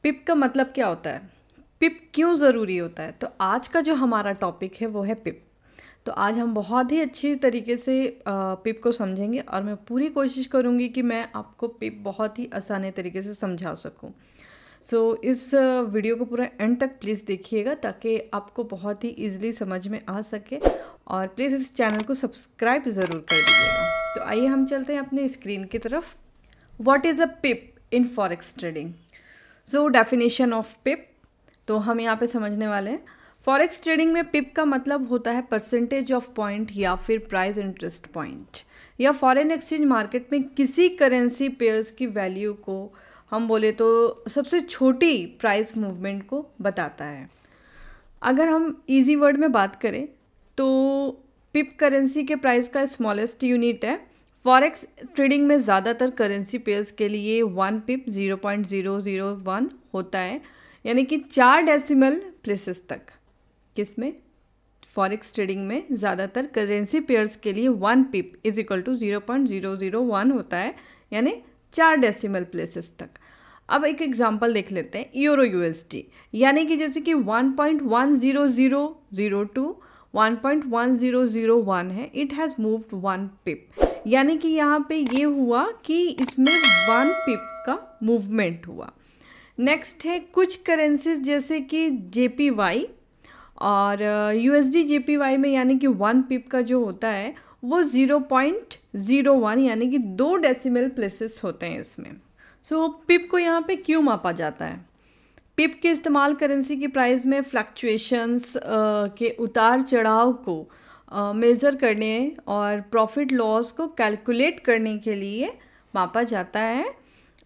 पिप का मतलब क्या होता है, पिप क्यों ज़रूरी होता है। तो आज का जो हमारा टॉपिक है वो है पिप। तो आज हम बहुत ही अच्छी तरीके से पिप को समझेंगे और मैं पूरी कोशिश करूँगी कि मैं आपको पिप बहुत ही आसानी तरीके से समझा सकूँ। इस वीडियो को पूरा एंड तक प्लीज़ देखिएगा ताकि आपको बहुत ही ईजिली समझ में आ सके, और प्लीज़ इस चैनल को सब्सक्राइब ज़रूर कर दीजिएगा। तो आइए हम चलते हैं अपने स्क्रीन की तरफ। What is a pip in forex trading. Definition of pip तो हम यहाँ पे समझने वाले हैं। फॉरेक्स ट्रेडिंग में पिप का मतलब होता है परसेंटेज ऑफ पॉइंट या फिर प्राइस इंटरेस्ट पॉइंट, या फॉरेन एक्सचेंज मार्केट में किसी करेंसी पेयर्स की वैल्यू को हम बोले तो सबसे छोटी प्राइस मूवमेंट को बताता है। अगर हम इजी वर्ड में बात करें तो पिप करेंसी के प्राइस का स्मॉलेस्ट यूनिट है। फॉरेक्स ट्रेडिंग में ज़्यादातर करेंसी पेयर्स के लिए 1 पिप 0.001 होता है, यानी कि 4 डेसिमल प्लेसेस तक। किसमें? फॉरेक्स ट्रेडिंग में ज़्यादातर करेंसी पेयर्स के लिए 1 पिप इज इक्वल टू 0.001 होता है, यानी 4 डेसिमल प्लेसेस तक। अब एक एग्जांपल देख लेते हैं, यूरो यूएसडी, यानी कि जैसे कि 1.10002 1.1001 है, इट हैज़ मूव्ड 1 पिप, यानी कि यहाँ पे ये हुआ कि इसमें 1 पिप का मूवमेंट हुआ। नेक्स्ट है कुछ करेंसीज जैसे कि जेपीवाई और यूएसडी जेपीवाई में, यानी कि 1 पिप का जो होता है वो 0.01 यानी कि 2 डेसिमल प्लेसेस होते हैं इसमें। पिप को यहाँ पे क्यों मापा जाता है? पिप के इस्तेमाल करेंसी की प्राइस में फ्लक्चुएशंस के उतार चढ़ाव को मेज़र करने और प्रॉफिट लॉस को कैलकुलेट करने के लिए मापा जाता है।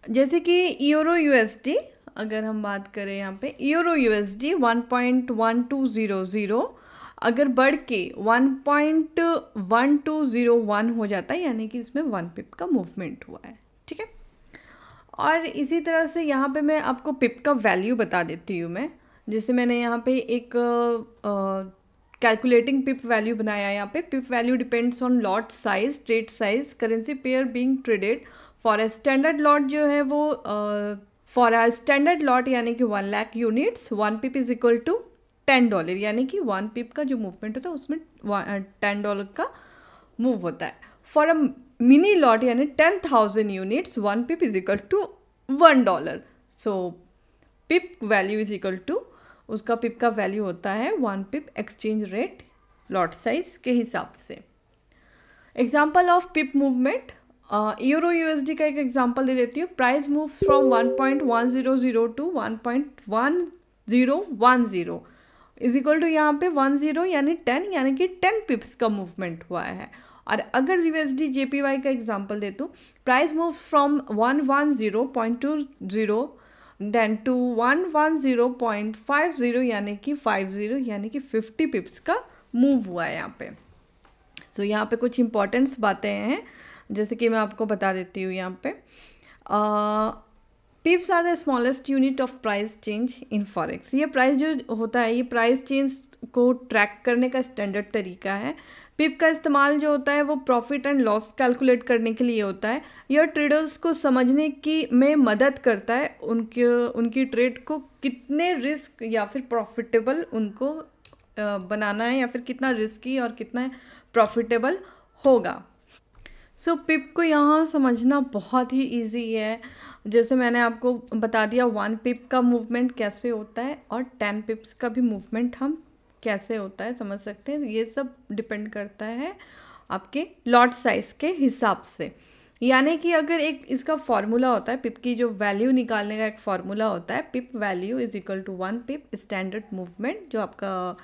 जैसे कि यूरो यूएसडी, अगर हम बात करें यहाँ पे यूरो यूएसडी 1.1200 अगर बढ़ के 1.1201 हो जाता है, यानी कि इसमें 1 पिप का मूवमेंट हुआ है। ठीक है, और इसी तरह से यहाँ पे मैं आपको पिप का वैल्यू बता देती हूँ मैं। जैसे मैंने यहाँ पे एक कैलकुलेटिंग पिप वैल्यू बनाया है। यहाँ पे pip value depends on lot size, trade size, currency pair being traded. For a standard lot जो है वो फॉर अ स्टैंडर्ड लॉट यानी कि 1 lakh units 1 pip is equal to $10, यानी कि 1 पिप का जो मूवमेंट होता है उसमें $10 का मूव होता है। फॉर अ मिनी लॉट यानी 10,000 units 1 pip is equal to $1। Pip value is equal to, उसका पिप का वैल्यू होता है 1 pip exchange rate lot size के हिसाब से। Example of pip movement, euro USD का एक एग्जाम्पल दे देती हूँ। Price move from 1.1002 to 1.1010 is equal to, यहाँ पे 10 यानी 10, यानी कि 10 पिप्स का मूवमेंट हुआ है। और अगर यूएसडी जेपीवाई का एग्जांपल दे तो price moves from 110.20 then to 110.50 यानी कि 50, यानी कि 50 पिप्स का मूव हुआ है यहाँ पे। यहाँ पे कुछ इंपॉर्टेंट्स बातें हैं, जैसे कि मैं आपको बता देती हूँ यहाँ पे। Pips are the smallest unit of price change in forex. ये प्राइस जो होता है, ये प्राइस चेंज को ट्रैक करने का स्टैंडर्ड तरीका है। पिप का इस्तेमाल जो होता है वो प्रॉफिट एंड लॉस कैलकुलेट करने के लिए होता है। यह ट्रेडर्स को समझने की में मदद करता है उनकी ट्रेड को कितने रिस्क या फिर प्रॉफिटेबल उनको बनाना है, या फिर कितना रिस्की और कितना प्रॉफिटेबल होगा। पिप को यहाँ समझना बहुत ही इजी है। जैसे मैंने आपको बता दिया 1 पिप का मूवमेंट कैसे होता है और 10 पिप्स का भी मूवमेंट हम कैसे होता है समझ सकते हैं। ये सब डिपेंड करता है आपके लॉट साइज के हिसाब से। यानी कि अगर एक इसका फॉर्मूला होता है, पिप की जो वैल्यू निकालने का एक फॉर्मूला होता है, pip value is equal to 1 pip standard movement जो आपका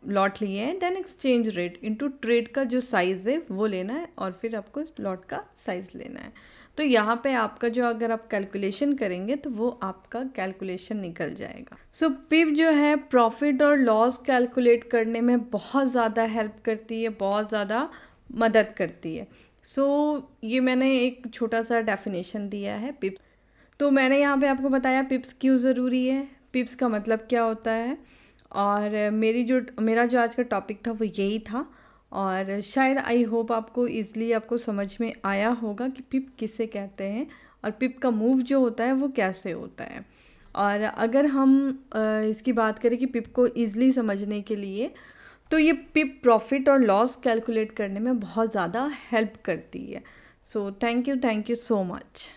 लॉट लिए हैं, then exchange rate into trade का जो साइज़ है वो लेना है, और फिर आपको लॉट का साइज़ लेना है। तो यहाँ पे आपका जो अगर आप कैलकुलेशन करेंगे तो वो आपका कैलकुलेशन निकल जाएगा। पिप जो है प्रॉफिट और लॉस कैलकुलेट करने में बहुत ज़्यादा हेल्प करती है, बहुत ज़्यादा मदद करती है। ये मैंने एक छोटा सा डेफिनेशन दिया है पिप। तो मैंने यहाँ पे आपको बताया पिप्स क्यों ज़रूरी है, पिप्स का मतलब क्या होता है, और मेरा जो आज का टॉपिक था वो यही था। और शायद आई होप आपको ईज़िली आपको समझ में आया होगा कि पिप किसे कहते हैं और पिप का मूव जो होता है वो कैसे होता है। और अगर हम इसकी बात करें कि पिप को ईज़िली समझने के लिए, तो ये पिप प्रॉफिट और लॉस कैलकुलेट करने में बहुत ज़्यादा हेल्प करती है। So thank you so much.